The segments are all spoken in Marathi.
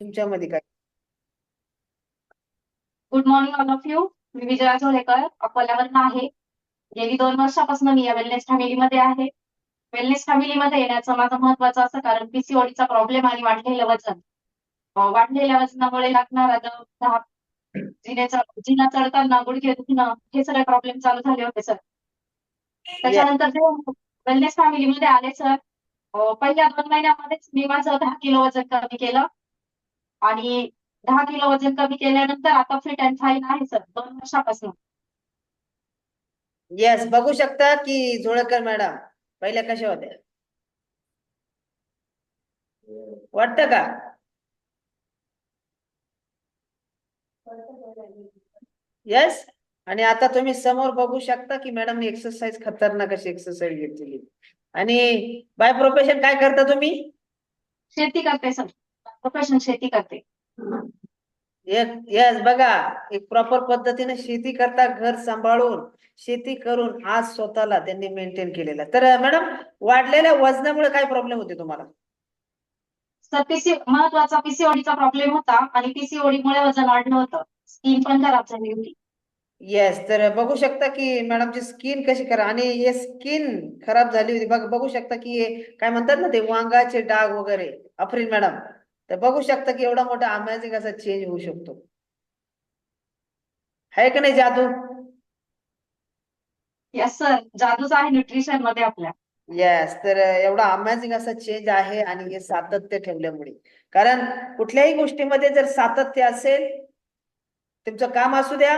तुमच्यामध्ये काय? Good morning all of you. मी विजया चोलेकर अकोल्यावरून आहे. गेली 2 वर्षापासून मी या वेलनेस फॅमिलीमध्ये आहे. वेलनेस फॅमिलीमध्ये येण्याचं माझं महत्वाचं असं कारण पीसीओडीचा प्रॉब्लेम आणि वाढलेलं वजन. वाढलेल्या वजनामुळे लागणारा दम, धाप, जिना चढताना गुडघे दुखणं हे सगळे प्रॉब्लेम चालू झाले होते सर. Yes. त्याच्यानंतर ते वेलनेस फॅमिलीमध्ये आले सर. पहिल्या 2 महिन्यामध्येच मी माझं 10 किलो वजन कमी केलं आणि 10 किलो वजन कमी केल्यानंतर आता फिट अँड फाईन आहे सर 2 वर्षापासून. येस, बघू शकता की जोळकर मॅडम पहिल्या कशा होत्या, वाटतं का? येस. आणि आता तुम्ही समोर बघू शकता की मॅडम एक्सरसाइज खतरनाक अशी एक्सरसाइज घेतलेली. आणि बाय प्रोफेशन काय करता तुम्ही? शेती करते सर. प्रोफेशन शेती करते. येस, बघा एक प्रॉपर पद्धतीने शेती करता, घर सांभाळून शेती करून आज स्वतःला त्यांनी मेंटेन केलेला. तर मॅडम वाढलेल्या वजनामुळे काय प्रॉब्लेम होते तुम्हाला? सर महत्वाचा पीसीओडीचा प्रॉब्लेम होता आणि पीसीओडीमुळे वजन वाढलं होतं. स्किन पण खराब झाली होती. येस, तर बघू शकता की मॅडमची स्किन कशी करा आणि हे स्किन खराब झाली होती. बघू शकता की हे काय म्हणतात ना ते वांगाचे डाग वगैरे. अफरीन मॅडम, तर बघू शकता की एवढा मोठा अमेझिंग असा चेंज होऊ शकतो. आहे का नाही जादू? यस सर, जादूच आहे न्यूट्रिशन मध्ये आपल्या. येस, तर एवढा अमेझिंग असा चेंज आहे आणि हे सातत्य ठेवल्यामुळे. कारण कुठल्याही गोष्टीमध्ये जर सातत्य असेल, तुमचं काम असू द्या,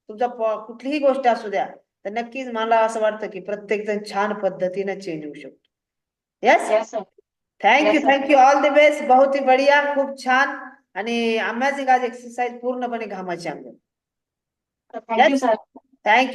कुठलीही गोष्ट असू द्या, तर नक्कीच मला असं वाटतं की प्रत्येक जण छान पद्धतीने चेंज होऊ शकतो. Yes. Yes sir. Thank you yes sir. Thank you, all the best. बहुत ही बढिया, खूप छान. आणि अमेझिंग आज एक्सरसाइज पूर्णपणे घामाची अंग. Thank you yes, sir. थँक्यू.